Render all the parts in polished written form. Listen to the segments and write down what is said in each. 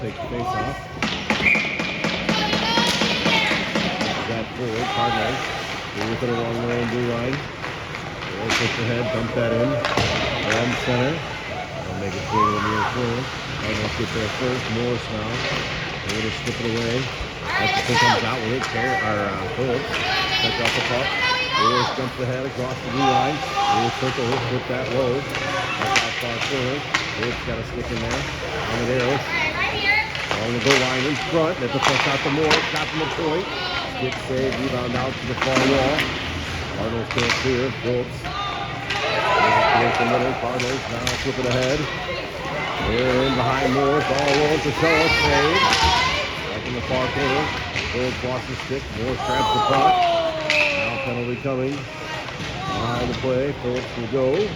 take the face off. That forward, Cardinals. They're with it along their own blue line. They'll push ahead, dump that in. Around center. They'll make it through the near corner. Cardinals get there first. Morris now. They're going to slip it away. Hutchinson comes out with it. Phillips. Check off the puck. Morris jumps ahead across the blue line. Little circle. Put that low. That's out far corner. Phillips got a stick in there. Amadeus. On the goal line in front. Let the puck out to Morris. Got from the point. Stick save. Rebound out to the far wall. Cardinals can't clear. Phillips. Clears the middle. Cardinals now flip it ahead. They're in behind Morris. All rolls to show us. Save. Back in the far corner. Phillips lost his stick. Morris grabs the puck. Now penalty coming. Behind the play. Phillips will go.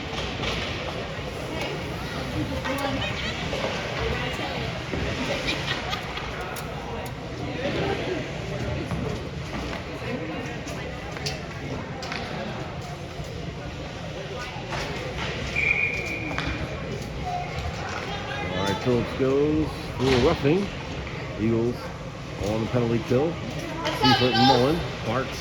Phillips goes for roughing. Eagles on the penalty kill. Seifert and Mullen. Barks.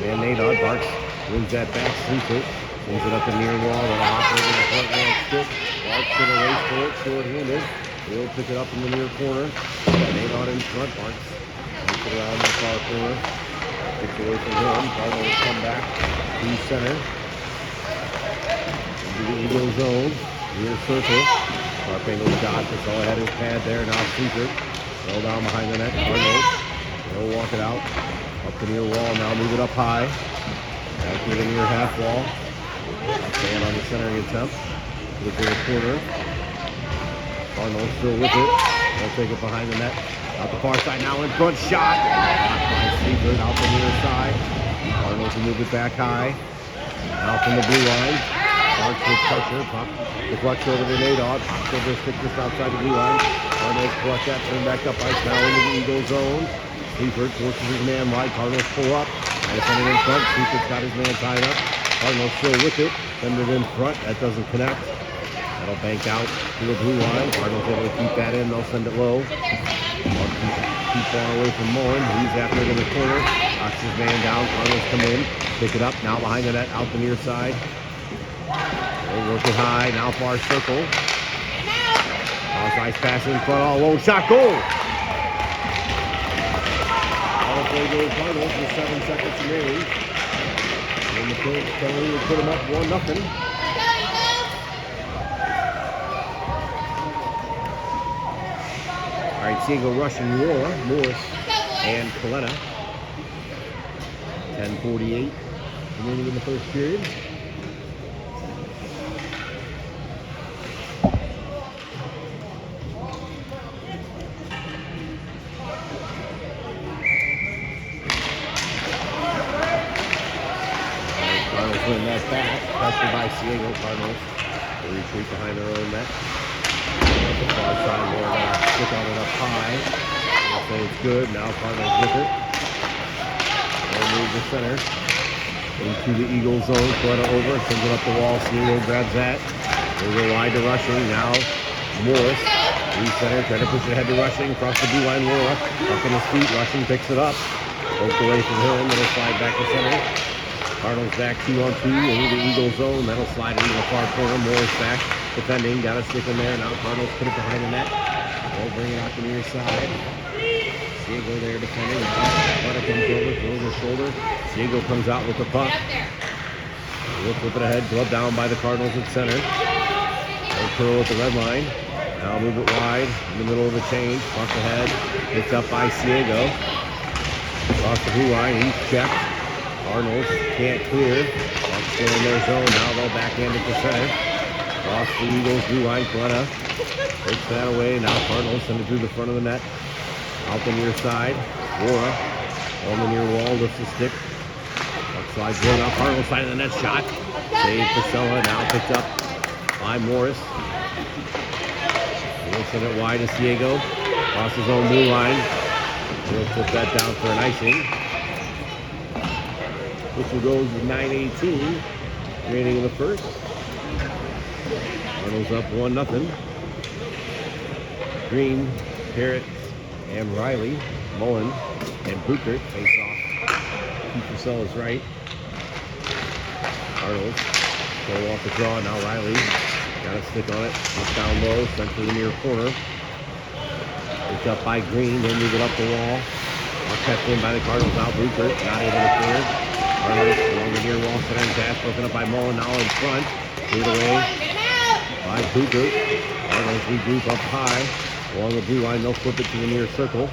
And Nadod. Barks wins that back. Seifert brings it up the near wall. That'll hop over the front wall stick. Barks in a race for it. Short-handed. He'll pick it up in the near corner. Nadod in front. Barks takes it around the far corner. Takes away from him. Cardinals come back to center. Into the Eagle zone. Near circle. Sharp-angle shot, that's all ahead of his pad there. Now Seifert, fell down behind the net. Cardinals, they'll walk it out. Up the near wall, now move it up high. Back to the near half wall. Stand on the centering attempt. Look to the corner. Cardinals still with it. They'll take it behind the net. Out the far side, now in front, shot. Blocked by Seifert, out the near side. Cardinals will move it back high. Now from the blue line. Barks with pressure, pop, deflects over to Nadod, pops over the stick just outside the blue line. Cardinals collect that, turn back up ice, now into the Eagle zone. Seifert forces his man wide, Cardinals pull up. Nice sending in front, Seifert's got his man tied up. Cardinals still with it, send it in front, that doesn't connect. That'll bank out to the blue line. Cardinals able to keep that in, they'll send it low. Keep far away from Mullen, he's after it in the corner. Knocks his man down, Cardinals come in, pick it up, now behind the net, out the near side. They work it high, now far circle. Nice pass in front, all alone, shot, goal! All play goes Cardinals with 7 seconds remaining. And the penalty will put them up 1-0. All right, Siegel rushing Laura, Morris, and Coletta. 10:48 remaining in the first period. Win that back, pressured by Siego. Cardinals they retreat behind their own net. At the far side, more stick on it up high. They'll say it's good. Now Cardinals with it. They'll move the center into the Eagle zone. Coletta over, sends it up the wall. Siego grabs that. They go wide to rushing. Now Morris, center, trying to push it ahead to rushing. Across the blue line, Laura up on his feet. Rushing picks it up. Poked away from him. It'll slide back to center. Cardinals back 2-on-2 into the Eagle zone. That'll slide into the far corner. Morris back defending. Got a stick in there. Now Cardinals put it behind the net. They'll bring it out to the near side. Siego there defending. Coletta comes over, throws his shoulder. Siego comes out with the puck. We'll flip it ahead. Glove down by the Cardinals at center. They'll curl at the red line. Now move it wide in the middle of the change. Puck ahead. Picked up by Siego. Across the blue line. He's checked. Cardinals can't clear. Buck's still in their zone. Now they'll backhand it to center. Across the Eagles blue line. Coletta takes that away. Now Cardinals send it through the front of the net. Out the near side. Laura on the near wall lifts the stick. Buck slides low. Now Cardinals side of the net shot. Save Priscilla. Now picked up by Morris. He'll send it wide to Siego. Across his own blue line. He'll put that down for an icing. Whistle goes with 9:18 remaining in the first. Cardinals up 1-0. Green, Parrott, and Riley. Mullen and Booker face off. Keep yourselves right. Cardinals go off the draw. Now Riley got a stick on it. Up down low, sent to the near corner. Picked up by Green. He'll move it up the wall. Kept in by the Cardinals. Now Booker not able to clear. Cardinals along the near wall. Center pass broken up by Mullen. Now in front. Cleared away by Booker. Cardinals regroup up high along the blue line. They'll flip it to the near circle.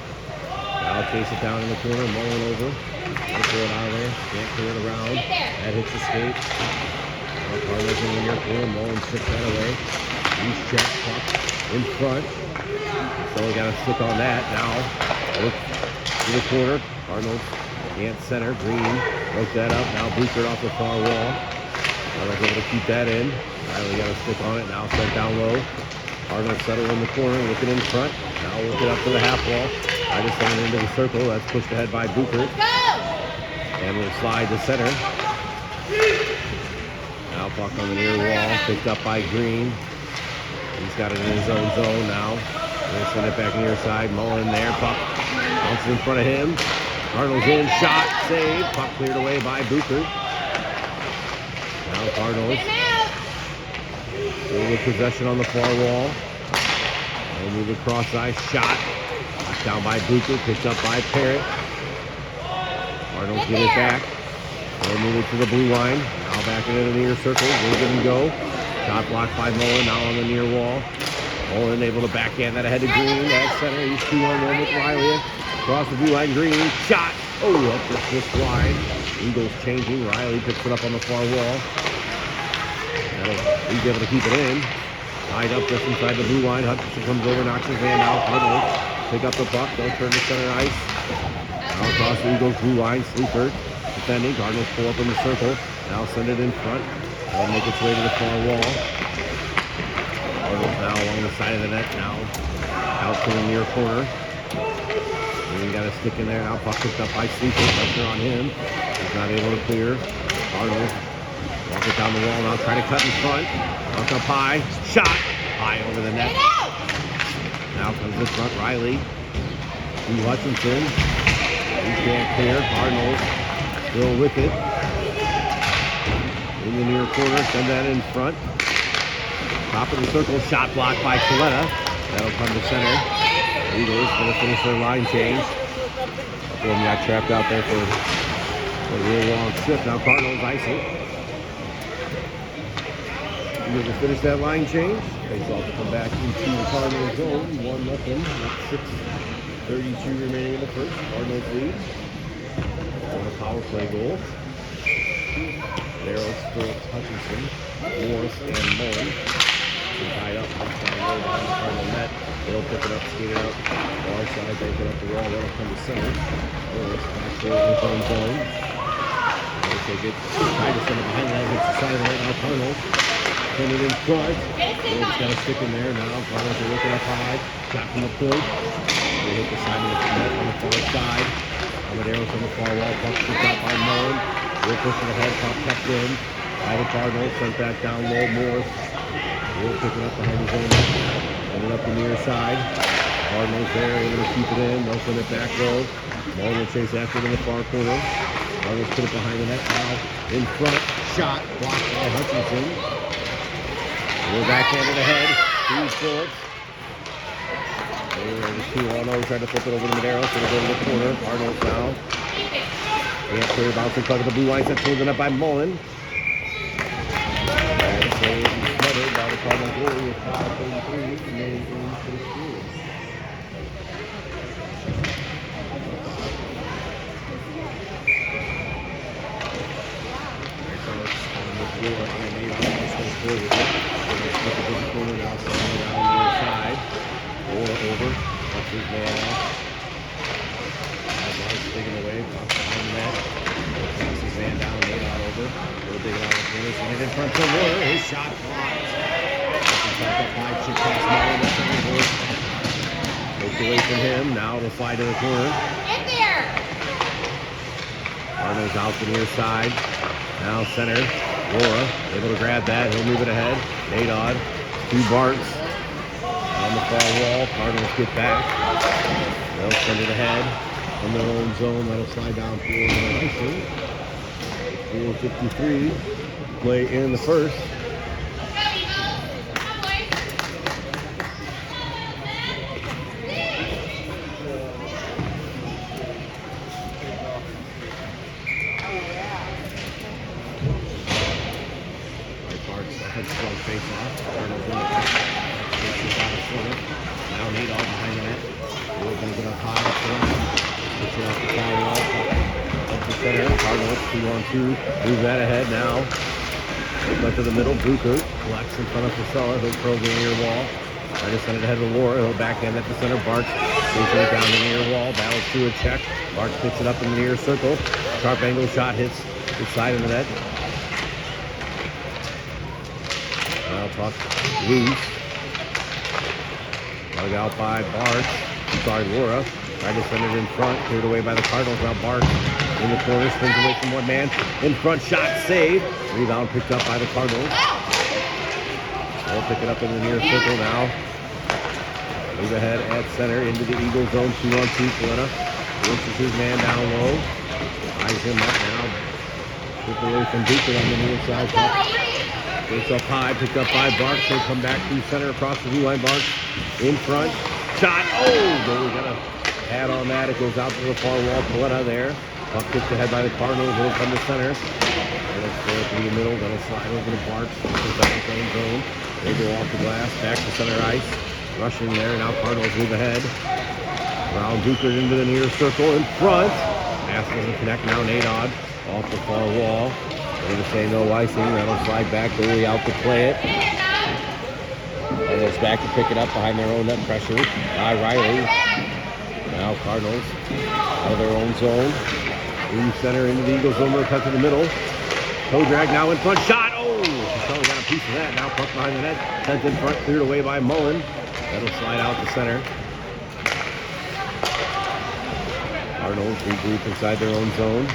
Now chase it down in the corner. Mullen over. They'll throw it out of there. Can't clear it around. That hits the skate. Now Cardinals in the near corner. Mullen strips that away. Loose check. Puck in front. So we got a stick on that. Now look to the corner. Cardinals can't center. Green broke that up. Now Booker off the far wall. Cardinals able to keep that in. Riley got a stick on it. Now sent down low. Cardinals settle in the corner. Looking in front. Now look it up to the half wall. I just sent it into the circle. That's pushed ahead by Booker. And we'll slide to center. Now puck on the near wall. Picked up by Green. He's got it in his own zone now. We'll send it back near side. Mullen there. Puck bounces in front of him. Cardinals in. Shot. Save. Puck cleared away by Booker. Now Cardinals with possession on the far wall. They'll move it cross side. Shot. Down by Booker. Picked up by Parrott. Cardinals get it back. They'll move it to the blue line. Now back into the near circle. Move it and go. Shot blocked by Mullen. Now on the near wall. Mullen able to backhand that ahead to Green. At center. He's 2-on-1 with Riley. Across the blue line. Green. Shot. Oh, up this wide. Eagles changing. Riley picks it up on the far wall. He's able to keep it in. Tied up just inside the blue line. Hutchinson comes over, knocks his hand out. Cardinals pick up the puck. They'll turn to center ice. Now across the Eagles blue line. Sleeper defending. Cardinals pull up in the circle. Now send it in front. They'll make its way to the far wall. Cardinals now along the side of the net. Now out to the near corner. Green got a stick in there. Now puck picked up by Sleeper. Pressure on him. He's not able to clear. Cardinals walk it down the wall. Now try to cut in front. Puck up high. Shot. High over the net. Now comes in front. Riley. To Hutchinson. He can't clear. Cardinals still with it. In the near corner. Send that in front. Top of the circle. Shot blocked by Coletta. That'll come to center. Eagles going to finish their line change. Couple of them got trapped out there for a real long strip. Now Cardinals ice it. Eagles will finish that line change. Face off to come back into the Cardinals zone. 1-0 with 6:32 remaining in the first. Cardinals lead. On a power play goal. Darrow, Phillips, Hutchinson, Morris, and Mullen. Tied up, down low behind the Cardinal net. They'll pick it up, skate it up. Far side, they put up the wall. That'll come to center. Morris back to his own zone. They'll take it. Try to send it behind that. Hits the side of the net. Now Cardinals send it in front. Morris got a stick in there. Now Cardinals are looking up high. Shot from the point. They hit the side of the net on the far side. Amadeus on the far wall. Puck picked up by Mullen. We're pushing ahead. Puck kept in by the Cardinals. Sent back down low. Morris. We're picking up behind his own net. Ended up the near side. Cardinals there, able to keep it in. They'll send it back low. Mullen will chase after it in the far corner. Cardinals put it behind the net now. In front. Shot. Blocked by Hutchinson. We're backhanded ahead. Steve Phillips. There's 2-on-0. Trying to flip it over to Madero. So we'll go to the corner. Cardinals now. Can't clear. Bouncing puck at the blue line. Set towards the net by Mullen. And so it's smothered by the Cardinals goalie with 5:33 remaining for the period. Over. That's his man off. Taken away. Behind the net. Takes his man down. Made out over. We'll dig it out with Willis. And in front of Warner. His shot blocked. Back up high. Chip pass Mullen. That's over. Poked away from him. Now it'll slide to the corner. Get there. Cardinals out to the near side. Now center. Laura able to grab that. He'll move it ahead. Nadod. 2 Barts. on the far wall. Cardinals get back. They'll send it ahead in their own zone. That'll slide down for icing. 4:53 play in the first. Strong face off. Cardinals in the back. Takes it out of center. Now Nadal behind the net. We're going to get up high. Puts it off the far wall. Up the center. Cardinals 2-on-2. Move that ahead now. Back to the middle. Bucher collects in front of Casella. He'll throw the near wall. Try to send it ahead to Laura. He'll backhand at the center. Barks takes it down the near wall. Battles through a check. Barks picks it up in the near circle. Sharp angle shot hits the side of the net. Puck loose. Dug out by Barks. Laura. Tried to send it in front. Cleared away by the Cardinals. Now Barks in the corner. Spins away from one man. In front shot saved. Rebound picked up by the Cardinals. They'll pick it up in the near circle now. Move ahead at center into the Eagle zone. 2-on-2. Coletta forces his man down low. Eyes him up now. Took away from Bucher on the near side. It's up high, picked up by Barks. He'll come back through center across the blue line. Barks in front. Shot. Oh, we got a pad on that. It goes out to the far wall. Coletta there. Puck kicked ahead by the Cardinals. It'll come to center. It'll throw it through the middle. That'll slide over to Barks. Back to the same zone. They go off the glass. Back to center ice. Rushing there. Now Cardinals move ahead. Brown Bucher into the near circle in front. Pass doesn't connect. Now Nadod off the far wall. They're going to say no icing. That'll slide back. Goalie out to play it. And it's back to pick it up behind their own net pressure by Riley. Now Cardinals out of their own zone. In center into the Eagles zone. Cut to the middle. Toe drag now in front. Shot. Oh! Casella got a piece of that. Now puck behind the net. Sent in front. Cleared away by Mullen. That'll slide out to center. Cardinals regroup inside their own zone.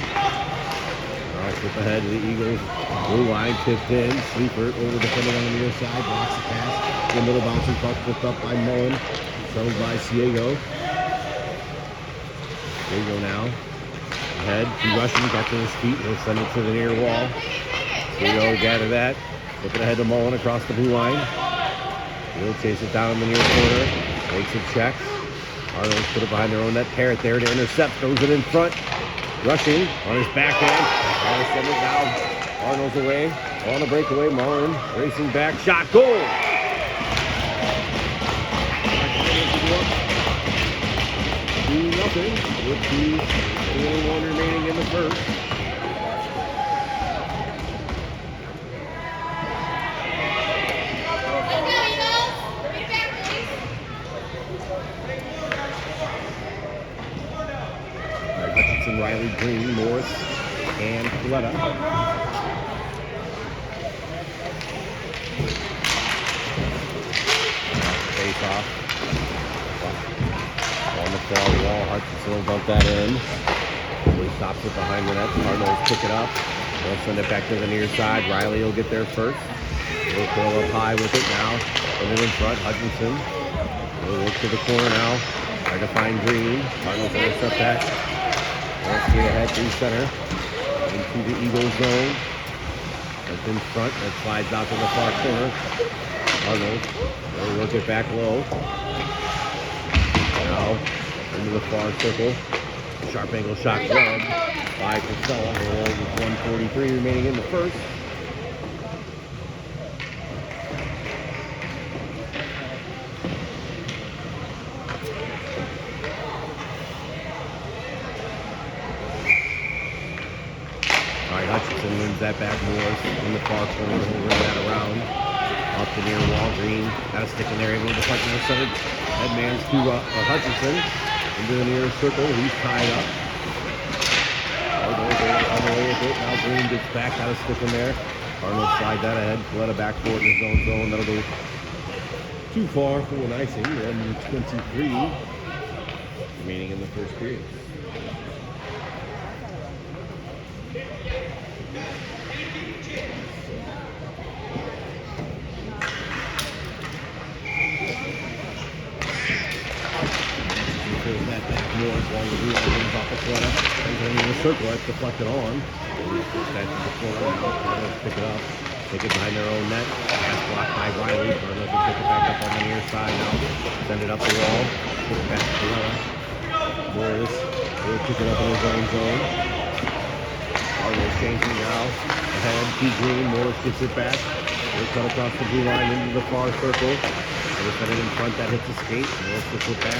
Flip ahead to the Eagles. Blue line tipped in. Sleeper over defending on the near side. Blocks the pass. The middle bouncing puck flipped up by Mullen. Settled by Ciego. Ciego now. Ahead. Two rushing. Got to his feet. He'll send it to the near wall. Ciego gather that. Flip it ahead to Mullen across the blue line. He'll chase it down in the near corner. Makes a check. Cardinals put it behind their own net. Parrott there to intercept. Throws it in front. Rushing on his backhand. Trying to send it down. Cardinals away. On the breakaway. Mullen racing back. Shot. Goal! 2-0 with 2:21 remaining in the first. Hutchinson, Riley, Green, Morris, and Coletta. Face off. On the far wall, Hutchinson will bump that in. He stops it behind the net. Cardinals pick it up. They'll send it back to the near side. Riley will get there first. He'll throw up high with it now. Put it in front. Hutchinson. He'll look to the corner now. Try to find Green. Cardinals intercept that. Let's get ahead through center. Into the Eagle zone. That's in front. That slides out to the far corner. Cardinals. They'll work it back low. Now into the far circle. Sharp angle shot grabbed by Casella. With 1:43 remaining in the first. Hutchinson wins that back. Morris in the far corner. He'll run that around. Up the near wall. Green got a stick in there. Able to deflect the center. Headman's to Hutchinson. Into the near circle. He's tied up. On the way with it. Now Green gets back. Got a stick in there. Cardinals slide that ahead. Let it back forward in his own zone. That'll go too far for an icing. 1:23 remaining in the first period. Morris along the blue line, brings off the corner, and then in the circle, that's deflected on. That's the corner now. Cardinals pick it up. Take it behind their own net. Pass blocked by Riley. Cardinals will pick it back up on the near side now. Send it up the wall. Pick it back to Corona. Morris will pick it up in his own zone. Cardinals changing now. Ahead. T. Green. Morris gets it back. They cut across the blue line into the far circle. They set it in front. That hits the skate. Morris gets it back.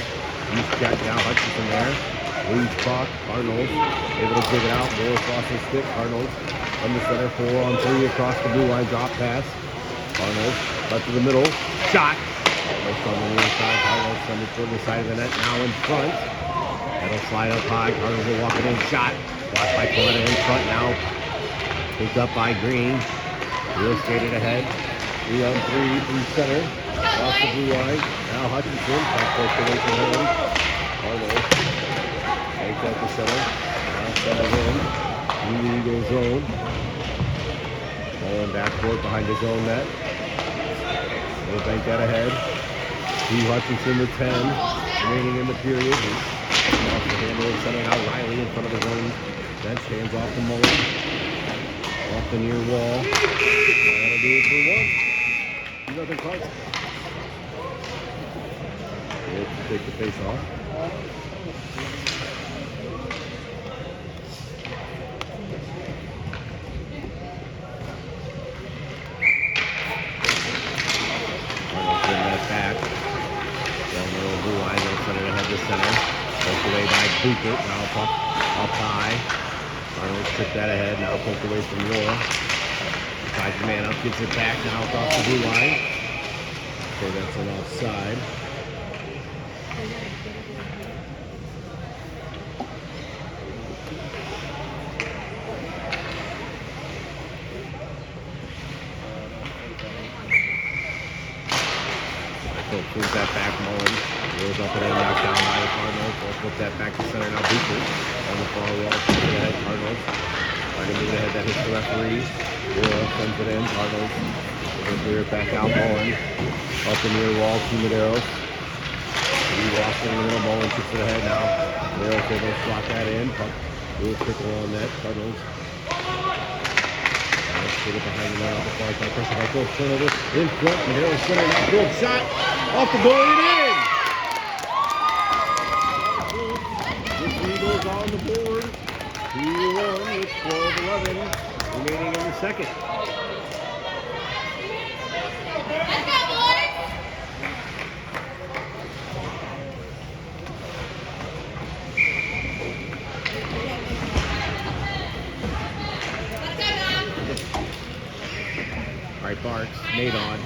He's got now Hutchinson there. Leads clock. Cardinals able to dig it out. Morris lost his stick. Cardinals from the center, 4-on-3 across the blue line. Drop pass. Cardinals up to the middle. Shot. Cardinals on the near side. Cardinals send it toward the side of the net. Now in front. That'll slide up high. Cardinals are walking in. Shot. Blocked by Coletta in front now. Picked up by Green. Real skated ahead. 3-on-3 through center. Off the blue line. Now Hutchinson. Back close away from him. Cardinals. Take that to center. Now set it in. In the Eagle zone. Ball backcourt behind his own net. We'll bank that ahead. Steve Hutchinson to 10. Remaining in the period. Off the handle and center. Now Riley in front of his own bench. Hands off the Mullen. Off the near wall. That'll do it for 1. 2-0 Cardinals. We'll take the face off. Cooper, now up high. Arnold took that ahead, now poked away from Laura. Tries the man up, gets it back now across the blue line. So that's an offside. Pulls that back, Mullen. Goes up and in, knocked down by the Cardinals. They'll flip that back to center now. Booker on the far wall. Sends it ahead. Cardinals trying to move it ahead. That hits the referee. Laura sends it in. Cardinals will clear it back out. Mullen up the near wall. 2 Medeiros. He walks in the middle. Mullen kicks it ahead now. Medeiros able to slot that in. Puck will trickle on that. Cardinals. Get it behind the net off the far side. Pressure by Phil turnover. In front. Medeiros center now. Good shot. Off the goal and in. Eagles on the board. 2-1 with 12-11 remaining in the second. Let's go, boys! All right, Barks, Nadon,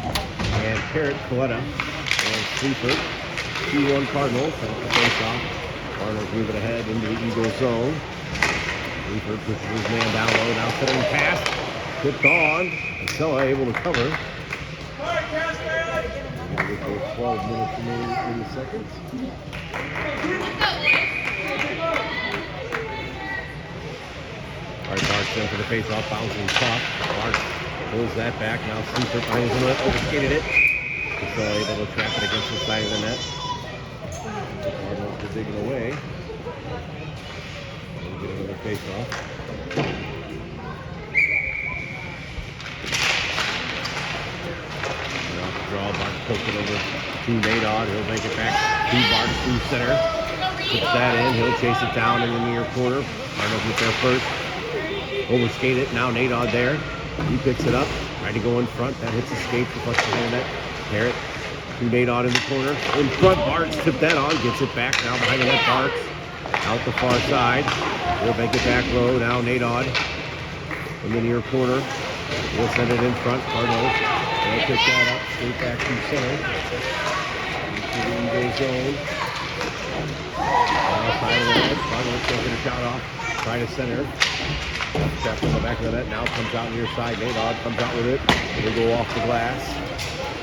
and Parrott, Coletta, and Sleeper. 2-1 Cardinals. That's the face-off. Cardinals move it ahead into the Eagle zone. Sleeper pushes his man down low. Now setting pass. Tipped on. And Sella able to cover. With 12 minutes remaining in the second. All right, Barks in for the face-off. Bouncing puck. Barks pulls that back. Now Sleeper behind his net. Overskated it. Sella able to trap it against the side of the net. The Cardinals are digging away. We'll get another face-off. Off the draw, Barnes pokes it over to Nadon. He'll make it back to Barnes through center. Puts that in. He'll chase it down in the near corner. Cardinals get there first. Overskate it. Now Nadon there. He picks it up. Trying to go in front. That hits the skate for push behind the net. Parrott. Nadon in the corner. In front, Barks tipped that on. Gets it back now behind the net. Barks out the far side. We'll make it back low. Now Nadon in the near corner. We'll send it in front. Cardinals. They'll pick that up. Straight back to center. Into the Eagle zone. Outside of the net. Cardinals still get a shot off. Try to center. Trap on the back of the net. Now comes out near side. Nadon comes out with it. It'll go off the glass.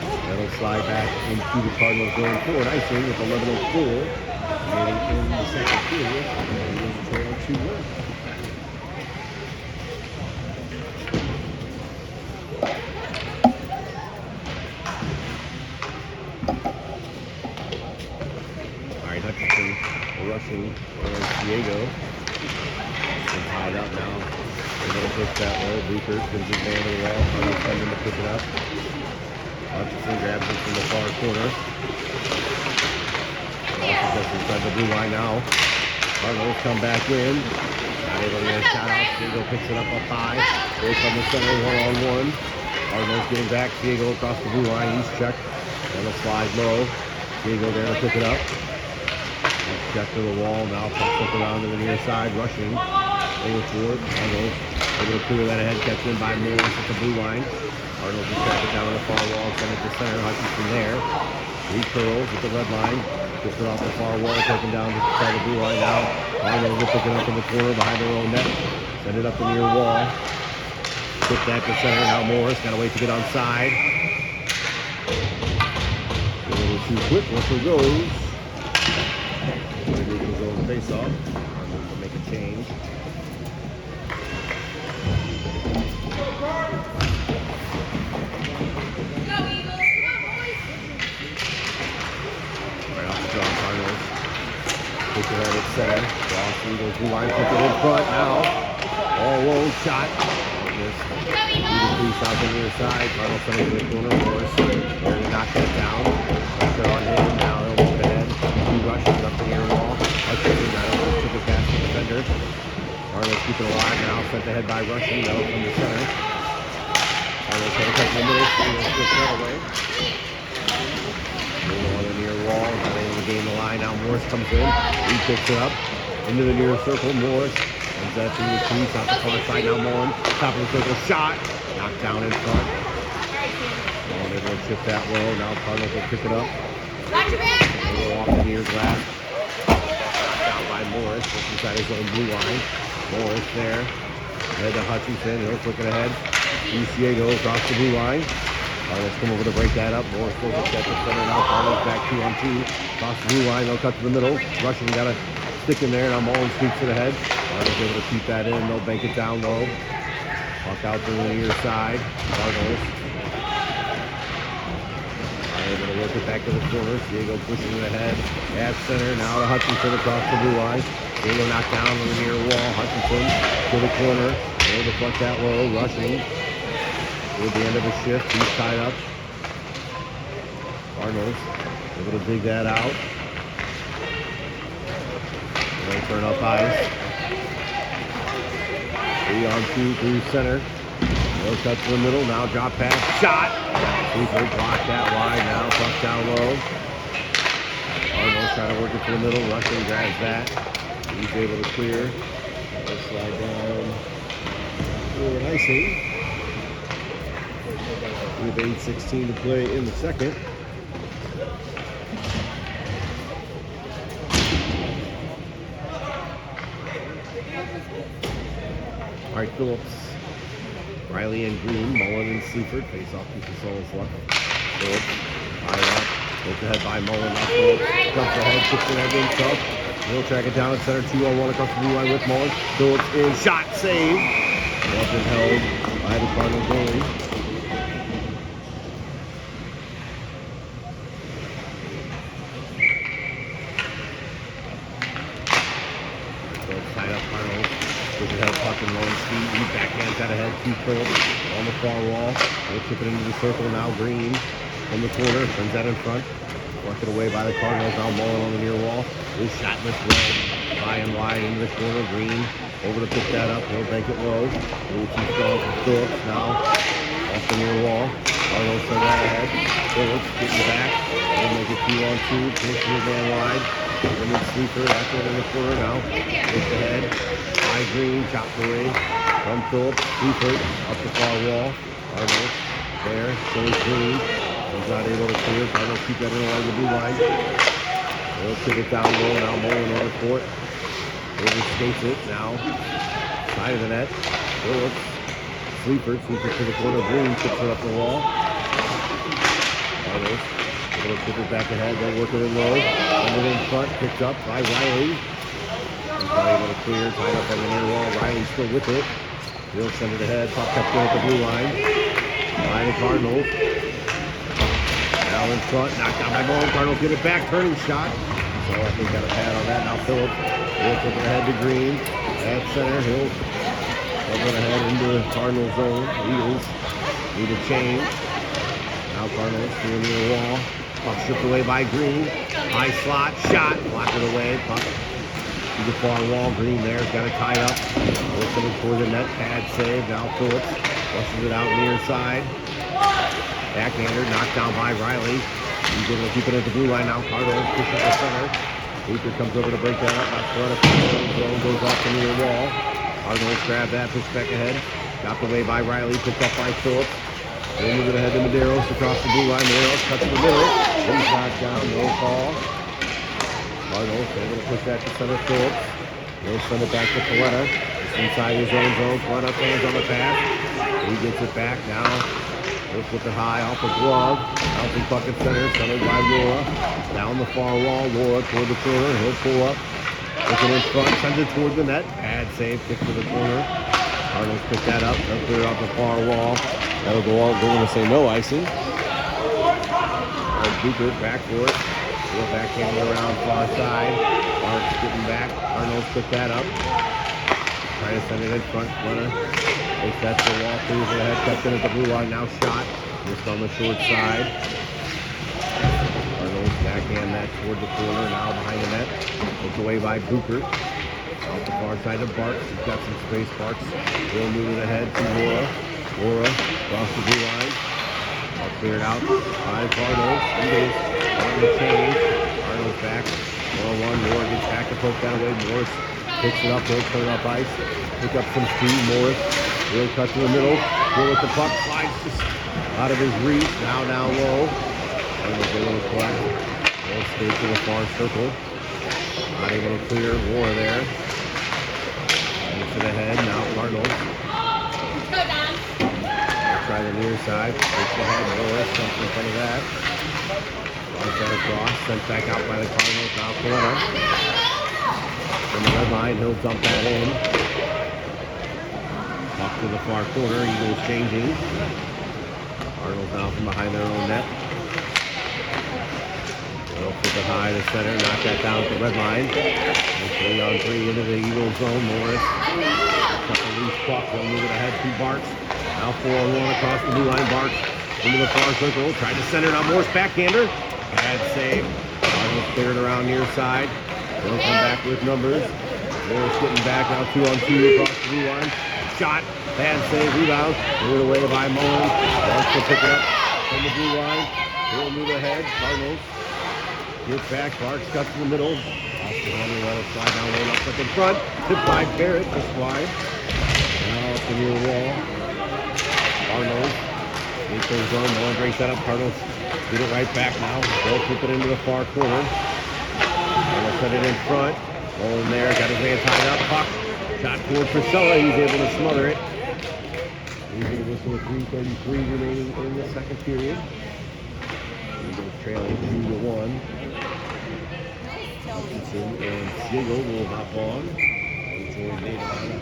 That'll slide back into the Cardinals going forward. Icing with 11:04 remaining in the second period. And trailing 2-1. Hutchinson rushing and Diego. And tied up now. They're going to push that low. Booker gives his man to the wall. Cardinals coming to pick it up. Hutchinson grabs it from the far corner. Just inside the blue line now. Cardinals come back in. Not able to get a shot off. Diego picks it up high. Goes from the center, one-on-one. Cardinals getting back. Diego across the blue line. He's checked. And a slide low. Diego there to pick it up. He's checked to the wall. Now pops up around to the near side. Rushing. Over toward Cardinals. Able to clear that ahead. Kept in by Morris at the blue line. Cardinals will track it down on the far wall. Send it to center. Hutchinson there. He curls at the red line. Gets it off the far wall. Taken down just beside the blue line now. Cardinals will pick it up in the corner behind their own net. Send it up the near wall. Put that to center. Now Morris got to wait to get onside. A little too quick. Whistle goes. Maybe we can go and face off. Cardinals will make a change. Push it out at center. Boston goes blue line, puts it in front now. All low shot. Piece out the near side. Cardinals coming to the corner. Morris there to knock that down. Pressure on him. Now he'll move ahead. Two rushes up the near wall. Hutchinson got over. Took it past the defender. Cardinals keep it alive now. Sent ahead by rushing. That'll from the center. Cardinals trying to cut the middle. Switch that away. On the near wall, not able to gain the line. Now Morris comes in. He picks it up into the near circle. Morris comes that through the crease out the far side. Now Mullen, top of the circle, shot. Knocked down in front. Mullen able to chip that low. Now Cardinals will pick it up. Go off the near glass. Down by Morris, just inside his own blue line. Morris there. Head to Hutchinson. He'll flick it ahead. Diego across the blue line. Cardinals come over to break that up. Morris goes up at the center. Now Cardinals back 2-on-2. Across the blue line. They'll cut to the middle. Rushing got a stick in there. Now Mullen sweeps it ahead. Cardinals able to keep that in. They'll bank it down low. Walk out to the near side. Cardinals are able to work it back to the corner. Diego pushing it ahead. At center. Now to Hutchinson across the blue line. Diego knocked down on the near wall. Hutchinson to the corner. Able to flush that low. Rushing. Toward the end of the shift, he's tied up. Cardinals able to dig that out. They'll turn up ice. 3-on-2 through center. They'll cut to the middle. Now drop pass. Shot! Cooper blocked that wide. Now puck down low. Cardinals trying to work it to the middle. Rushing grabs that. He's able to clear. They'll slide down. Really nicely. With 8:16 to play in the second. All right, Phillips, Riley and Green, Mullen and Seifert face off to Casole's left. Phillips, high up, goes ahead by Mullen. Now Phillips jumps ahead, kicks it ahead himself. He'll track it down at center, 2-on-1 across the blue line with Mullen. Phillips in, shot, save. Wasn't held by the Cardinals goalie. Got ahead, two Phillips on the far wall. They'll chip it into the circle. Now Green from the corner, sends that in front. Worked it away by the Cardinals. Now Mullen on the near wall. His shot this way, high and wide into the corner. Green over to pick that up. He'll bank it low. Little too strong for Phillips. Now off the near wall. Cardinals send that ahead. Phillips getting back. They'll make it 2-on-2. Push his man wide. And then Sleeper after it in the corner now. Push ahead. High Green chopped away. From Phillips, Seifert up the far wall. Cardinals there, shows Green. He's not able to clear. Cardinals keep that in along the blue line. They'll kick it down low. Now Mullen on the court. Overskates it now. Side of the net. Phillips, Seifert to the corner. Green kicks it up the wall. Cardinals able to kick it back ahead. They'll work it in low. And in front, picked up by Riley. He's not able to clear. Tied up on the near wall. Riley's still with it. He'll send it ahead. Puck kept in at the blue line. By the Cardinals. Now in front. Knocked down by Mullen. Cardinals get it back. Turning shot. So I think got a pad on that. Now Phillips looking ahead to Green. At center, he'll open ahead into the Cardinals zone. Eagles need a change. Now Cardinals through near the wall. Puck stripped away by Green. High slot, shot, blocked it away. Puck to the far wall. Green there's got it tied up. Looking toward the net. Pad save. Now Phillips rushes it out near side. Backhander knocked down by Riley. He's able to keep it at the blue line now. Cardinals pushing the center. Hooper comes over to break that up. That's front of the zone goes off the near wall. Cardinals grab that, push back ahead. Knocked away by Riley, picked up by Phillips. They move it ahead to Medeiros across the blue line. Medeiros cuts the middle. He's knocked down, no call. Cardinals able to push that to center Phillips. They'll send it back to Paletta. It's inside his own zone. Paletta hands on the pass. He gets it back now. He'll flip it high off the glove. Bouncing puck at center, centered by Laura. Down the far wall, Laura toward the corner. He'll pull up. Looking in front, sends it toward the net. Pad save, kick to the corner. Cardinals pick that up. They'll clear it off the far wall. That'll go all. They're going to say no icing. Cooper back for it. We're backhand around far side. Barks getting back. Cardinals pick that up. Trying to send it in front. Runner. Takes that to the wall. Clears it ahead. Cuts in at the blue line. Now shot. Just on the short side. Cardinals backhand that toward the corner. Now behind the net. Looked away by Booker. Out the far side of Barks. He's got some space. Barks will move it ahead to Laura. Laura across the blue line. All cleared out by Cardinals. Eagles on the change. Cardinals back. 1-on-1. Laura gets back to poke that away. Morris picks it up. He'll clear up ice. Pick up some speed. Morris will cut to the middle. Go with the puck. Slides just out of his reach. Now down low. Cardinals able to collect. Will stay to the far circle. Not able to clear. Laura there. To the head. Now Cardinals. Go, Don. Try the near side. Takes the head. Morris comes in front of that. Runs that across. Sent back out by the Cardinals. Now Paletta. From the red line, he'll dump that in. Off to the far corner. Eagles changing. Cardinals now from behind their own net. They'll flip it high to center. Knock that down at the red line. 3-on-3 into the Eagles zone. Morris. Cut the loose puck. They'll move it ahead to Barks. Now 4-on-1 across the blue line. Barks into the far circle. Tried to center it on Morris. Backhander. Bad save. Cardinals cleared around near side. They'll come back with numbers. Morris getting back now 2-on-2 across the blue line. Shot. Bad save. Rebound. Moved away by Mullen. Barks will pick it up from the blue line. They'll move ahead. Cardinals. Gets back. Barks cuts to the middle. Off the Hunter. Let it slide down low. Up in front. Tipped by Barrett. Just wide. Now up the near wall. Cardinals. Neat their zone. Mullen breaks that up. Cardinals get it right back now. They'll flip it into the far corner. They'll set it in front. Mullen there. Got his man tied up. Puck. Shot toward Priscilla. He's able to smother it. He's going to whistle with 3:33 remaining in the second period. Eagles trailing 2-1. Hutchinson and Siegel will hop on. Join Nadine,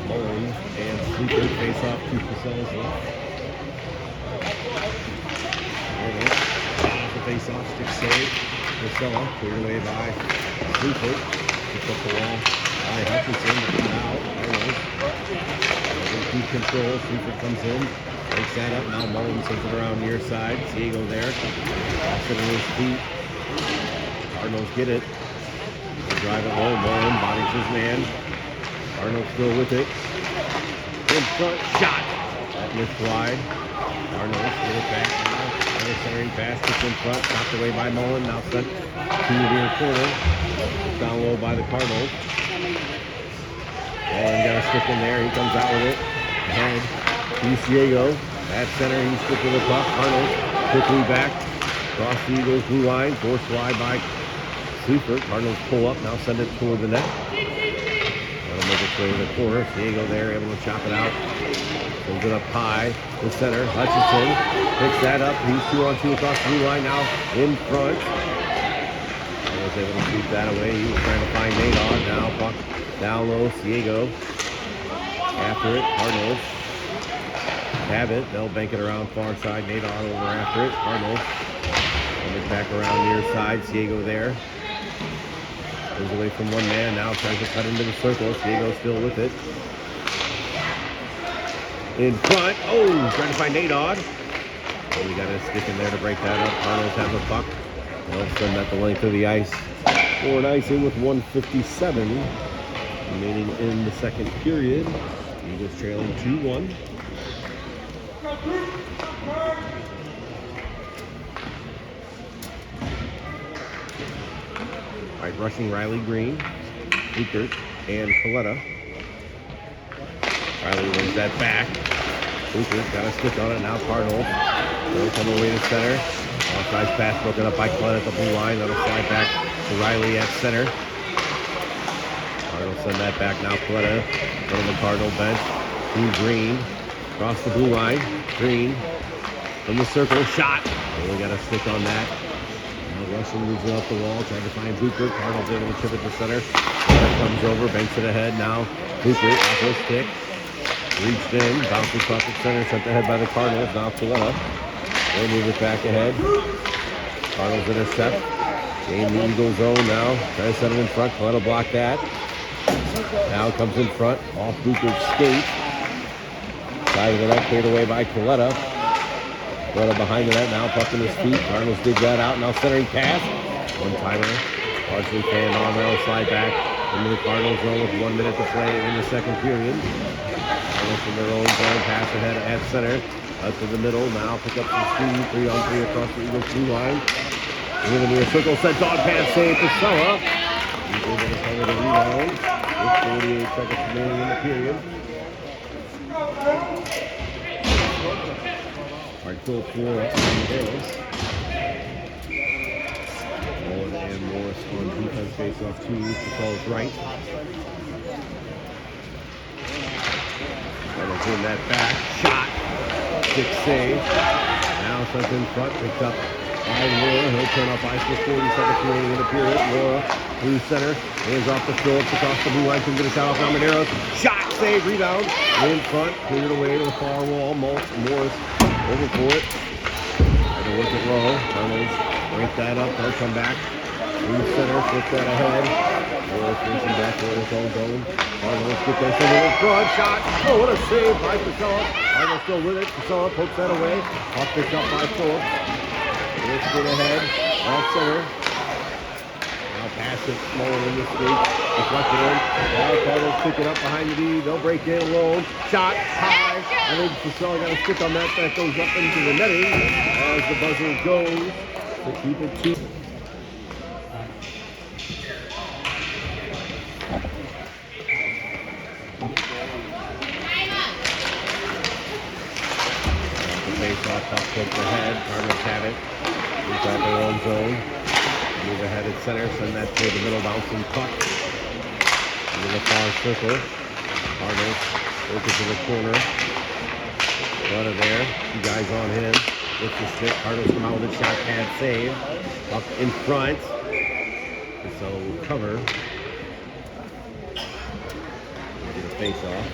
Mullen, and Sleeper face off to Priscilla's left. The face off, stick save. Priscilla cleared away by Sleeper. Picks up the wall by Hutchinson. Now, Arnold. Keep control. Sleeper comes in. Takes that up. Now Mullen sends it around near side. Diego there. Off it on his feet. Cardinals get it. They drive it low. Mullen bodies his man. Cardinals still with it. In front. Shot. That missed wide. Cardinals get it back now. Centering pass gets in front. Knocked away by Mullen. Now sent to the near corner. Down low by the Cardinals. Mullen got a stick in there. He comes out with it. Ahead. He's Diego. At center, he's stripped with the puck. Cardinals quickly back. Across the Eagles blue line. Forced wide by Sleeper. Cardinals pull up. Now send it toward the net. That'll make its way to the corner. Diego there, able to chop it out. Sends it up high to center. Hutchinson picks that up. He's 2-on-2 across the blue line now in front. Was able to sweep that away. He was trying to find Nadon. Now puck down low. Diego after it. Cardinals have it. They'll bank it around far side. Nadon over after it. Cardinals send it back around near side. Diego there. Goes away from one man. Now tries to cut into the circle. Diego still with it. In front. Oh, trying to find Nadod. Oh, we got a stick in there to break that up. Cardinals have the puck. They'll send that the length of the ice for an icing with 1:57 remaining in the second period. Eagles trailing 2-1. All right, rushing Riley Green, Luker, and Coletta. Riley wins that back. Luker's got a stick on it. Now Cardinals. They'll come away to center. Offside pass broken up by Coletta at the blue line. That'll slide back to Riley at center. Cardinals send that back now. Coletta from the Cardinal bench. To Green. Across the blue line. Green from the circle. Shot. Oh, we got a stick on that. Now Russell moves it up the wall. Trying to find Hooper. Cardinals able to chip it to center. Coletta comes over. Banks it ahead. Now Hooper off his stick. Reached in. Bounces off the center. Sent ahead by the Cardinals. Now Coletta. They'll move it back ahead. Cardinals intercept. Gain the Eagle zone now. Try to set it in front. Coletta block that. Now comes in front. Off Bucher's skate. Side of the net cleared away by Coletta. Coletta behind the net now. Puck in his feet. Cardinals dig that out. Now centering pass. One-timer. Partially fanned on. They'll slide back into the Cardinals zone with 1 minute to play in the second period. Cardinals from their own zone. Pass ahead at center. Up to the middle, now pick up some speed, 3-on-3 across the Eagles blue line. In the near circle, set dog pass save for Sella. He's able to cover the rebound with 48 seconds remaining in the period. All right, full floor up on the Bills. Mullin and Morris on defense face off two, Pasol's right. Cardinals win that back, shot. 6 save. Now sent in front, picked up by Laura. He'll turn off ice with 40 seconds remaining in the period. Laura through center. Hands off the Phillips across the blue line. Can get a shot off Almaderos. Shot, save, rebound. In front, cleared away to the far wall. Morris over for it. Trying to work it low. Cardinals break that up. They'll come back. Through center, flip that ahead. Morris racing back for his own zone. Cardinals get that center in front. Shot. Oh, what a save by Pasella. Cardinals still with it. Pasella pokes that away. Off picked up by Phillips. Let's get ahead. Off center. Now pass it. Mullin in the skate. Deflected in. Now Cardinals pick it up behind the D. They'll break in alone. Shot. High. I think Pasella got a stick on that. That goes up into the netting as the buzzer goes to keep it 2. Face-off, puck poked ahead. Cardinals have it. We've got their own zone. Move ahead at center. Send that to the middle, bouncing puck. Into the far circle. Cardinals work it to the corner. Out of there. 2 guys on him. With the stick. Cardinals come out with a shot pad save. Puck in front. So cover. Get a face-off.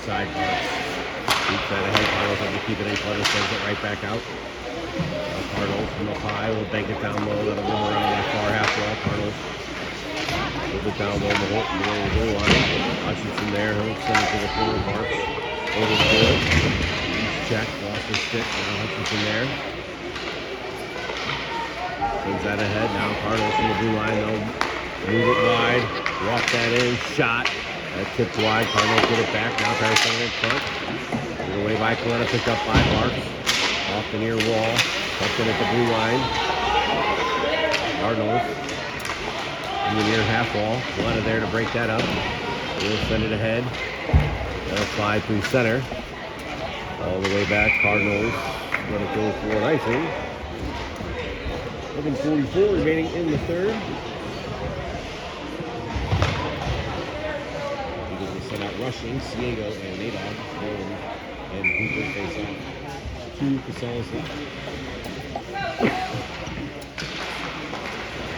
Sidecar. Keeps that ahead. Cardinals have to keep it in. Cardinals sends it right back out. Cardinals from up high will bank it down low. That'll roll around the far half wall. Cardinals move it down low the goal line. Hutchinson there. He'll send it to the corner. Marks over the goal. Each check. Lost his stick. Now Hutchinson there. Sends that ahead. Now Cardinals from the blue line. They'll move it wide. Walk that in. Shot. That tipped wide. Cardinals get it back. Now try to send it in front. Get away by Coletta. Picked up by Marks. Off the near wall. Tucked in at the blue line. Cardinals in the near half wall. Coletta there to break that up. We'll send it ahead. That'll slide through center. All the way back. Cardinals let it go for an icing. 11:44 remaining in the third. Send out rushing, Ciego and Nadog, Mullin and Hooper face off. 2 Pasol's left.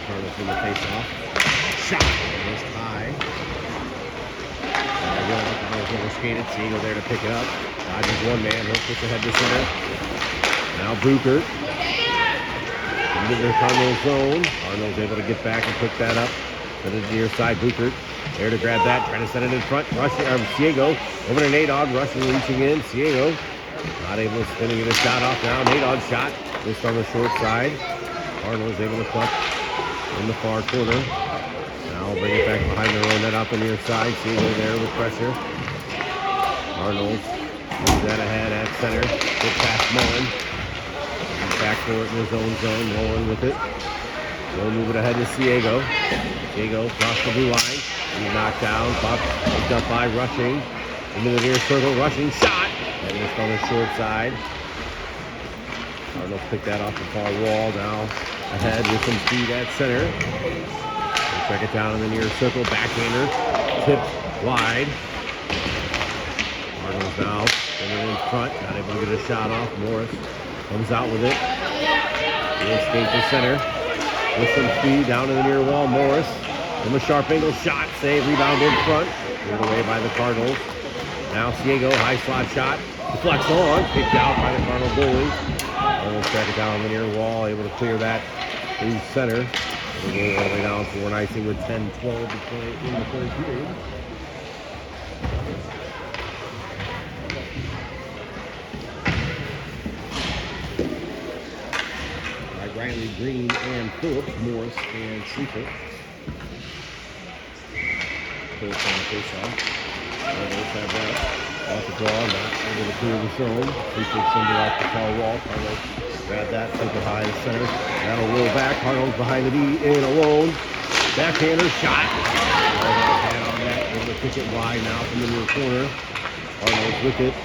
Cardinals in the face-off. Shot. Missed high. Cardinals overskated. Siego there to pick it up. Dodges one man. He'll push ahead to center. Now Buchert. Into the Cardinals zone. Cardinals able to get back and pick that up. To the near side. Buchert there to grab that. Trying to set it in front. Siego over to Nadog. Rushing, reaching in. Siego not able to spin and get a shot off now. Nadog shot. Just on the short side. Cardinals able to clutch in the far corner. Now bring it back behind their own net up on the near side. Siego there with pressure. Cardinals moves that ahead at center. Get past Mullen. Back for it in his own zone. Mullen with it. They'll move it ahead to Siego. Siego across the blue line. He's knocked down. Puck picked up by Rushing. Into the near circle. Rushing shot. And just on the short side. Cardinals pick that off the far wall. Now ahead with some speed at center. They'll check it down in the near circle. Backhander. Tipped wide. Cardinals now in front. Not able to get a shot off. Morris comes out with it. He'll skate to center. With some speed down in the near wall. Morris from a sharp angle shot. Save. Rebound in front. Cleared away by the Cardinals. Now Siego. High slot shot. Deflects on. Kicked out by the Cardinal goalie. Cardinals track it down on the near wall. Able to clear that through center. We'll go all the way down for an icing with 10-12 to play in the third period. Riley, Green, and Phillips, Morris, and Schleifer. Phillips on the face-off. Cardinals have that off the draw, not able to clear the zone. Schleifer sends it off the far wall. Cardinals grab that, take it high to center. That'll roll back. Cardinals behind the D, in alone. Backhander, shot. Cardinals hand on that, able to kick it wide now from the near corner. Cardinals with it.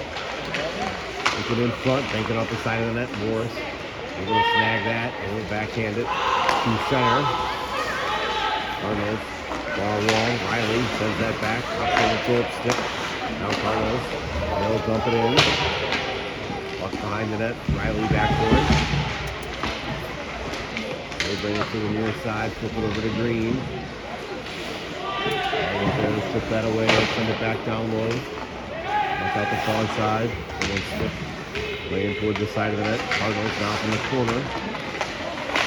Take it in front, banking off the side of the net. Morris able to snag that and we'll backhand it to center. Cardinals, far wall. Riley sends that back. Up to the Phillips stick. Now Cardinals, they'll dump it in. Puck behind the net. Riley back for it. They bring it to the near side. Flip it over to Green. Riley's there to strip that away. Send it back down low. Knock out the far side. And then slip. Laying towards the side of the net. Cardinals now from the corner.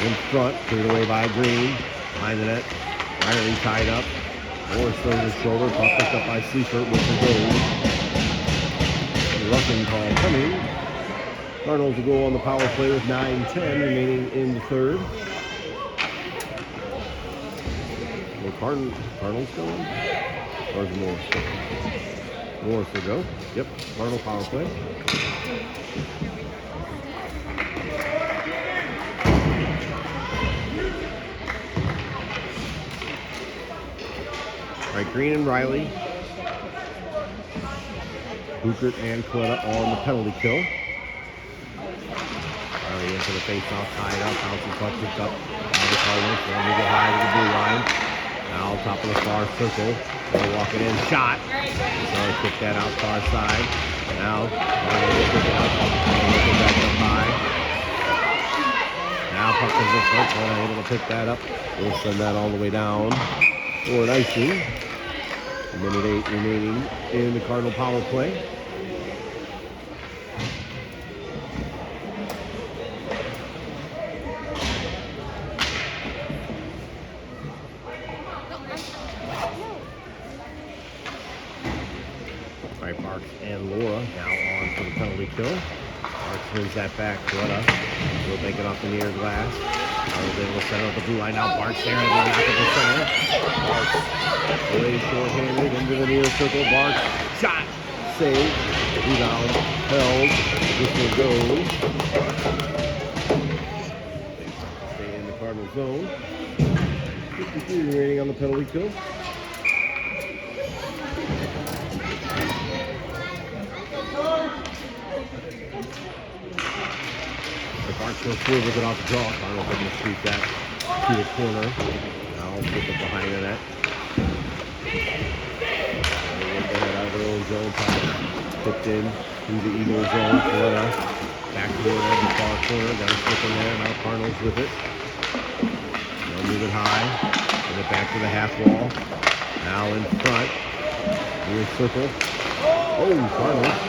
In front. Cleared away by Green. Behind the net. Riley tied up. Morris throws his shoulder. Puck picked up by Seifert with the goal. Roughing call coming. Cardinals will go on the power play with 9:10 remaining in the third. Will Cardinals going? Or is Morris going? Morris will go. Yep. Cardinal power play. All right, Green and Riley. Buchert and Coletta on the penalty kill. Riley into the face-off, tied up, bouncing puck picked up by the Cardinals. They'll move it high to the blue line. Now top of the far circle. They're walking in, shot. Sorry, kick that out far side. Now, pick it up. Looking back up high. Now puck is in front, so they're able to pick that up. We'll send that all the way down for an icing. Minute 8 remaining in the Cardinal power play. All right, Marks and Laura now on for the penalty kill. Marks wins that back. Coletta will make it off the near glass. I was able to center up the blue line. Now Bart's there and they knock it to center. Bart's away short-handed into the near circle. Bart's shot. Save. Rebound. Held. This will go. Stay in the Cardinal zone. 53 remaining on the penalty kill. Bart's goes through with it off the draw. Cardinals are going to sweep that to the corner. Now flip it behind the net. Out of their own zone. Tipped in through the Eagle zone. Coletta back to the far corner. Got a slip in there. Now Cardinals with it. They'll move it high. Send it back to the half wall. Now in front. Near circle. Oh, Cardinals.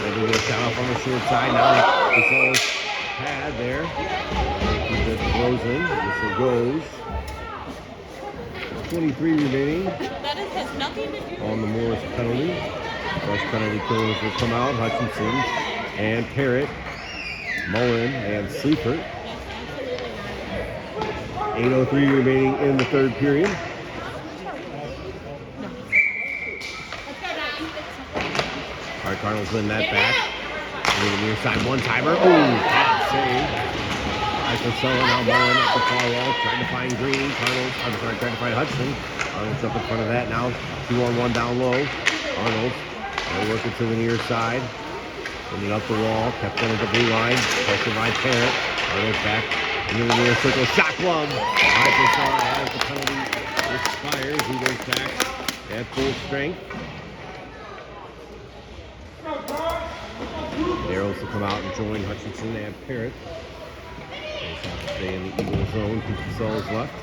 Maybe get a shot off on the short side. Now this all pad there. Keep it frozen. Whistle goes. 23 remaining Has nothing to do on the Morris penalty. Fresh penalty killers will come out. Hutchinson and Parrott, Mullen and Sleepert. 8:03 remaining in the third period. All right, Cardinals win that back. To the near side one-timer. Oh, bad save. Nice for Sullivan. Now Mullen up the far wall. Trying to find Green. Cardinals, I'm sorry, trying to find Hudson. Arnold's up in front of that now. 2-on-1 down low. Arnold, they're working to the near side. Sending up the wall. Kept in at the blue line. Pressure by Parrott. Arnold back into the near circle. Shot glove. High for Sullivan as the penalty expires. He goes back at full strength. Darrells will come out and join Hutchinson and Parrott. They have to stay in the Eagle zone. 2 Casellas left.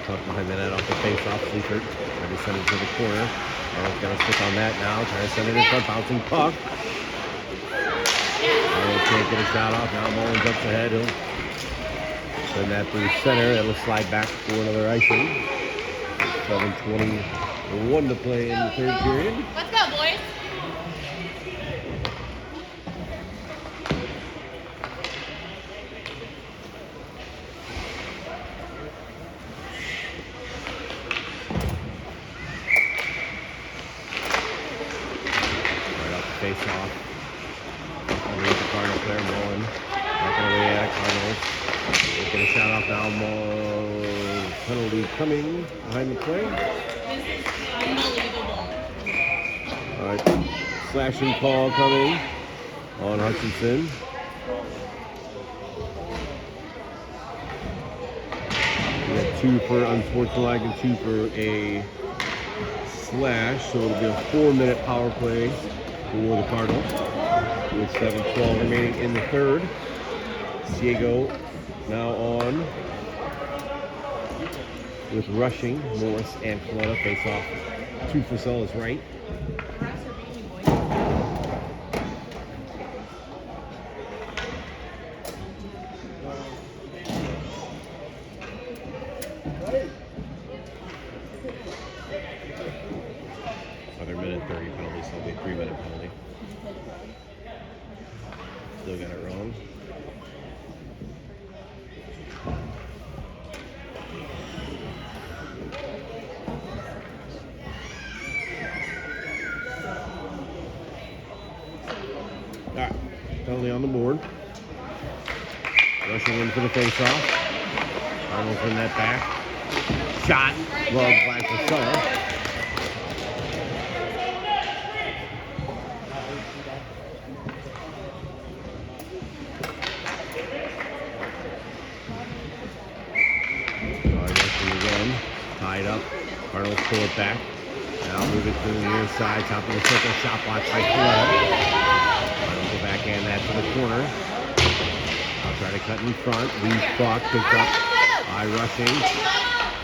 Tuck behind the net off the face-off. Sleepert trying to send it to the corner. Arnold's got to stick on that now. Trying to send it in front. Bouncing puck. Arnold can't get a shot off. Now Mullins up ahead. He'll send that through center. It'll slide back for another icing. 7:21 to play in the third period. Let's go, boys. Right off the face-off. Underneath the Cardinal player, Mullen. Backing away at it, Cardinals. Get a shot off now. Penalty coming behind the play. This is unbelievable. All right, slashing call coming on Hutchinson. We got 2 for unsportsmanlike and 2 for a slash, so it'll be a 4-minute power play for the Cardinals. With 7:12 remaining in the third. Ciego now on with rushing. Morris and Coletta face off. 2 for Cella's right. Another minute 30 penalty, so it'll be a 3-minute penalty. Still got it wrong. Alright, penalty on the board. Rushing in for the face-off. Arnold's in that back. Shot. Glove by Casella. Rushing again. Tied up. Arnold's pull it back. Now move it to the near side. Top of the circle. Shot block by Coletta. Arnold will backhand that to the corner. I'll try to cut in front. Lee's clock picked up by rushing.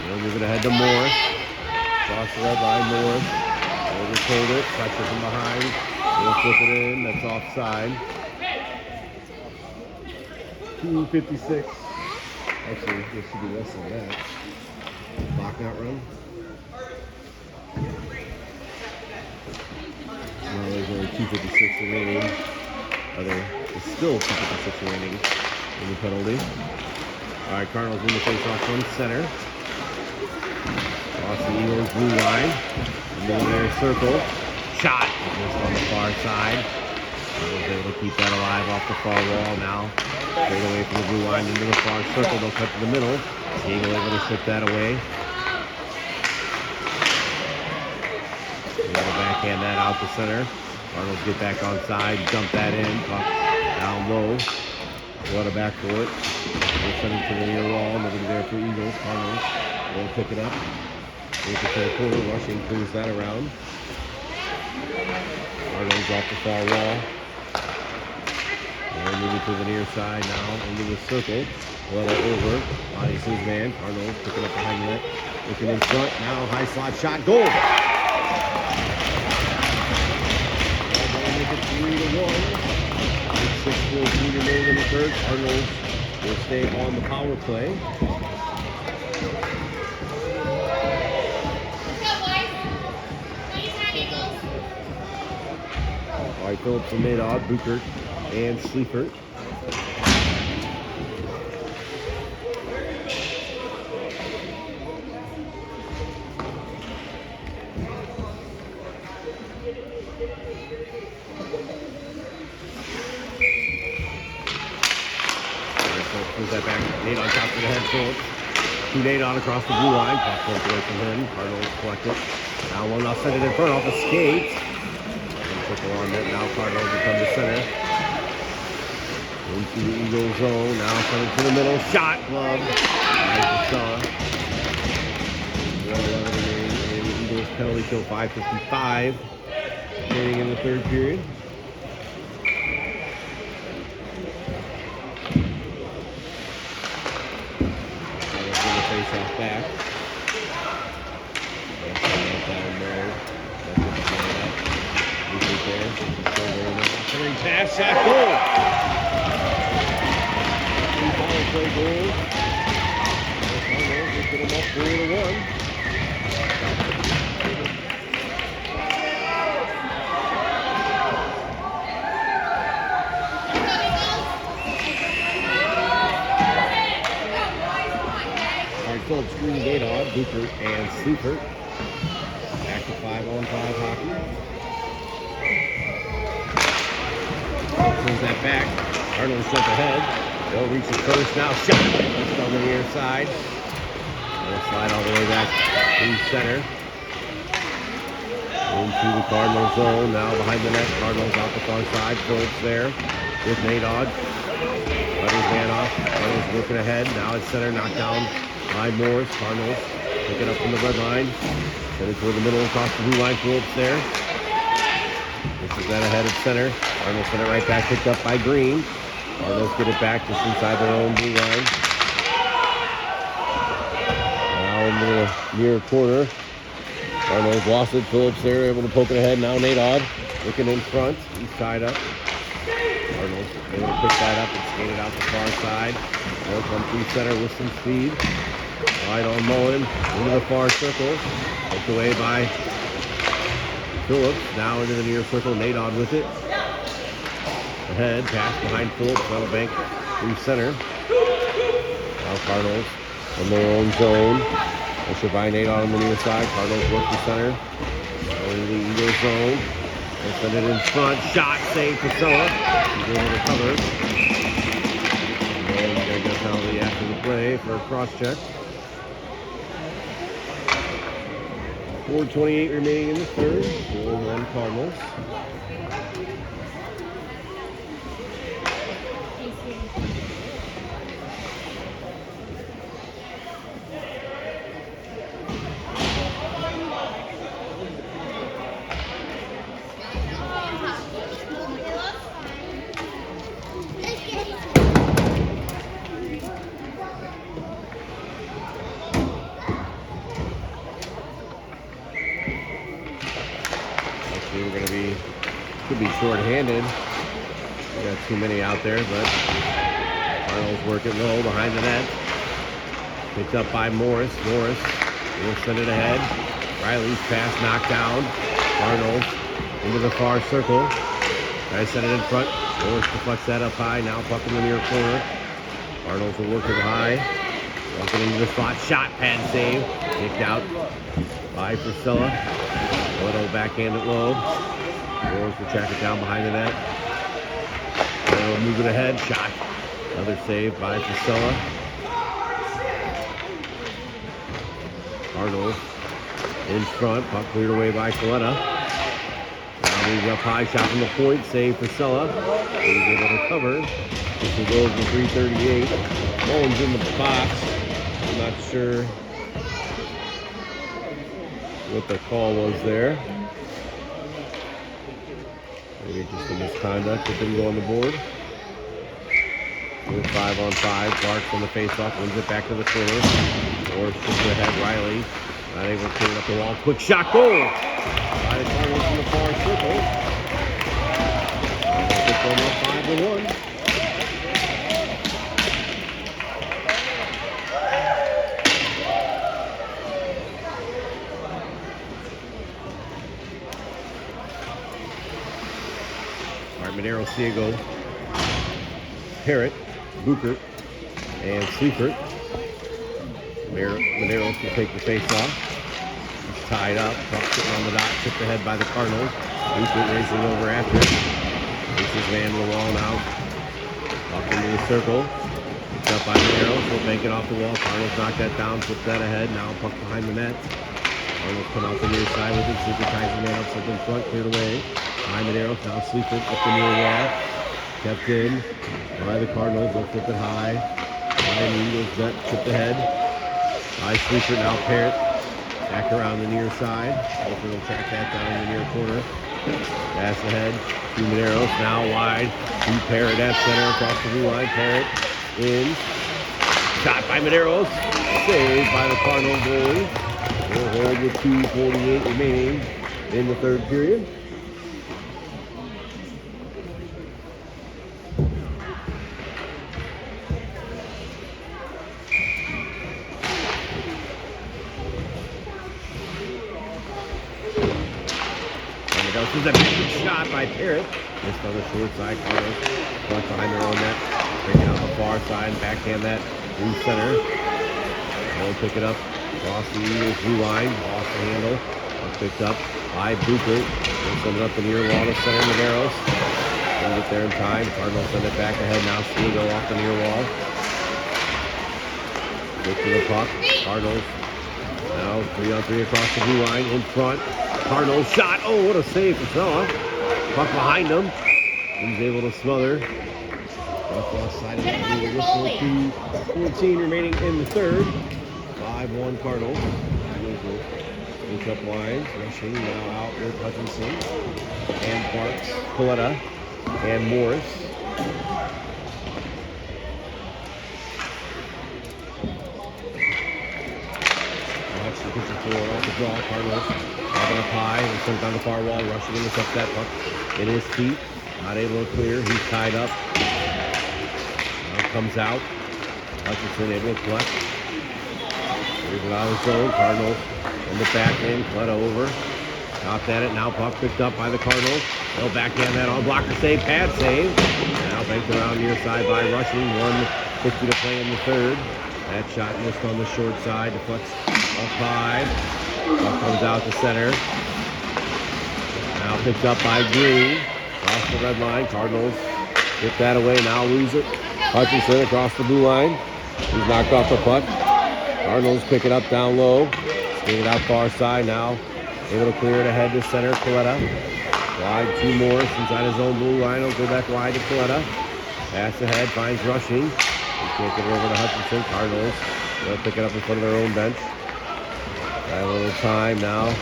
He'll move it ahead to Morris. Cross the red line, Morris. Oversold it. Pressure from behind. He'll flip it in. That's offside. 2:56. Actually, this should be less than that. Clock not run. Well, there's only 2:56 remaining. There's still 2:56 remaining in the penalty. All right, Cardinals win the face-off from center. Across the Eagles blue line. Middle there, circle. Shot. Just on the far side. Cardinals able to keep that alive off the far wall now. Straight away from the blue line into the far circle. They'll cut to the middle. Eagle able to slip that away. Backhand that out to center. Cardinals get back on side, dump that in, down low. What a back for it. They'll send it to the near wall. Nobody there for Eagles. Cardinals will pick it up. Move it to the corner. Rushing clears that around. Cardinals off the far wall. And moving to the near side now into the circle. Coletta over. Bodies his man. Cardinals picking up behind the net. Looking in front. Now high slot shot. Goal! Cardinals make it 3-1. 6:14 remaining in the third. Cardinals will stay on the power play. All right, Phillips and Madoff, Buchert and Sleifert. Pulls that back. Nate on top of the head, Phillips. To Nate on across the blue line. Puck flipped away from him. Cardinals collect it. Now one now send it in front off the skate. Trickle on net. Now Cardinals will come to center. Into the Eagle zone. Now send it to the middle. Shot glove. Nice to Saw. 1:11 remaining in the Eagles penalty kill. 5:55 remaining in the third period. Face-off back. Down there. Centering pass, shot, goal! Power play goal. Cardinals will put them up 4-1. Phillips, Green, Madoff, Buchert, and Sleifert. Back to 5-on-5 hockey. Pulls that back. Cardinals jump ahead. They'll reach the first now. Shot! Just on the near side. They'll slide all the way back to center. Into the Cardinal zone. Now behind the net. Cardinals out the far side. Phillips there with Madoff. Cut his man off. Cardinals looking ahead. Now it's center. Knocked down by Morris. Cardinals pick it up from the red line. Send it toward the middle across the blue line. Phillips there. This is that ahead of center. Cardinals send it right back. Picked up by Green. Cardinals get it back just inside their own blue line. Now into the near corner. Cardinals lost it. Phillips there able to poke it ahead. Now Madoff looking in front. He's tied up. Cardinals able to pick that up and skate it out the far side. They'll come through center with some speed. Right on Mullen into the far circle. Poked away by Phillips. Now into the near circle. Madoff with it. Ahead. Pass behind Phillips. That'll bank through center. Now Cardinals in their own zone. Pressure by Madoff on the near side. Cardinals work the center. Going to the Eagle zone. They'll send it in front. Shot save for Priscilla. He's able to cover. And he's going to get a penalty after the play for a cross check. 4:28 remaining in the third. 4-1 Cardinals. We're going to could be short-handed. We got too many out there, but Cardinals working low behind the net. Picked up by Morris. Morris will send it ahead. Riley's pass knocked down. Cardinals into the far circle. Guys send it in front. Morris deflects that up high. Now puck in the near corner. Cardinals will work it high. Walking into the slot. Shot pad save. Kicked out by Priscilla. Little backhand it low. Morris will track it down behind the net. They'll move it ahead. Shot. Another save by Priscilla. Cardinals in front. Puck cleared away by Coletta. Now moves up high. Shot from the point. Save Priscilla. He's able to cover. This will go for 338. Mullen's in the box. I'm not sure what the call was there. Maybe just a misconduct that didn't go on the board. With 5-on-5, Clark's on the face-off, wins it back to the corner. Or shifts ahead, Riley. Not able to clean up the wall. Quick shot, goal! By the Cardinals in the far circle. It's almost 5-1. Monero, Ciego, Parrott, Booker, and Sleepert. Monero will take the face off. He's tied up. Puck sitting on the dot, tipped ahead by the Cardinals. Booker racing over after it. Takes his man to the wall now. Off into the circle. Picked up by Monero. Still banking off the wall. Cardinals knock that down, flip that ahead. Now puck behind the net. Cardinals come out the near side with it. Sleeper ties the man up, slip in front, cleared away. Behind the arrows, now Sleepert up the near wall. Kept in by the Cardinals. They'll flip it high. Behind the Eagles, net chipped ahead. By Sleepert, now Parrott. Back around the near side. Hopefully they'll track that down in the near corner. Pass ahead to Monero. Now wide to Parrott at center across the blue line. Parrott in. Shot by Monero. Saved by the Cardinal goalie. We'll hold with 2:48 remaining in the third period. This is a big shot by Parrott. Missed on the short side. Cardinals front behind their own net. Bring it on the far side. Backhand that through center. They'll pick it up. Across the Eagles blue line. Off the handle. Picked up by Booker. They'll send it up the near wall to center Monero. They'll get there in time. Cardinals send it back ahead now. Ciego off the near wall. Get to the puck. Cardinals now 3-on-3 across the blue line. In front. Cardinals shot. Oh, what a save for Sella. Puck behind him. He's able to smother. Off side of the whistle. 2:14 remaining in the third. 5-1 Cardinals. Finish up lines. Rushing now out with Hutchinson. And Parks. Coletta. And Morris. Hutchinson puts the floor off the draw. Cardinals. Up high, and sent down the far wall, rushing in to set that puck in his feet. Not able to clear, he's tied up. Now comes out. Hutchinson able to collect. Here's it out of his zone. Cardinals in the back end, Fleta over. Stopped at it, now puck picked up by the Cardinals. They'll backhand that on, blocker save, pad save. Now banked around near side by Rushing. 1:50 to play in the third. That shot missed on the short side, deflects up high. Puck comes out to center. Now picked up by Green. Across the red line. Cardinals get that away. Now lose it. Hutchinson across the blue line. He's knocked off the puck. Cardinals pick it up down low. Skate it out far side now. Able to clear it ahead to center. Coletta. Wide to Morris inside his own blue line. He'll go back wide to Coletta. Pass ahead. Finds Rushing. He can't get it over to Hutchinson. Cardinals. They'll pick it up in front of their own bench. Got a little time now.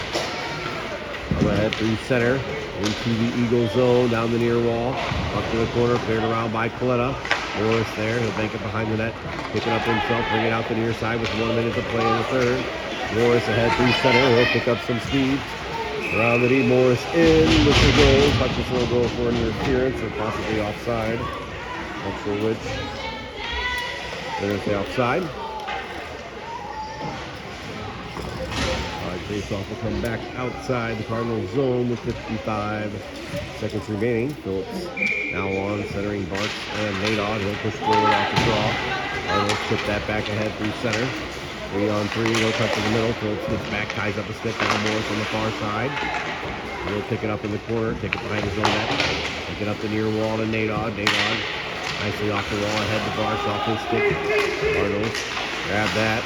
Come ahead through center. Into the Eagle zone. Down the near wall. Up to the corner. Cleared around by Coletta. Morris there. He'll bank it behind the net. Pick it up himself. Bring it out the near side with 1 minute to play in the third. Morris ahead through center. He'll pick up some speed. Around the D. Morris in with the goal. Hutchinson will go for an interference or possibly offside. Not sure which. They're going to say offside. Face-off will come back outside the Cardinals zone with 55 seconds remaining. Phillips now on, centering Barks and Nadod. He'll push forward off the draw. Cardinals tip that back ahead through center. 3-on-3, no touch in the middle. Phillips gets back, ties up a stick. Now Morris on the far side. He'll pick it up in the corner, take it behind his own net. Pick it up the near wall to Nadod. Nadod nicely off the wall, ahead to Barks off his stick. Cardinals grab that.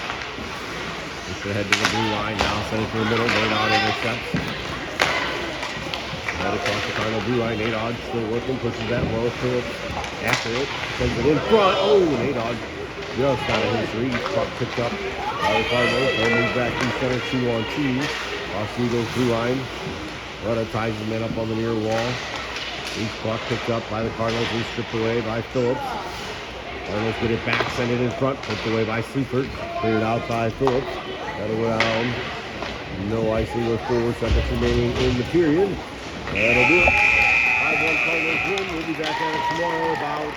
Push ahead to the blue line, now send it to the middle. Nadod intercepts. Right across the Cardinal blue line. Nadod still working, pushes that low. Phillips after it, sends it in front. Oh, Nadod just out of his reach. Puck picked up by the Cardinals. They'll move back to center 2-on-2. Off Eagles blue line. Rudda ties his man up on the near wall. Each clock picked up by the Cardinals and stripped away by Phillips. Cardinals get it back, send it in front, picked away by Seifert. Cleared out by Phillips. Got around. No icing with 4 seconds remaining in the period. That'll do it. 5-1 Cardinals win. We'll be back at it tomorrow about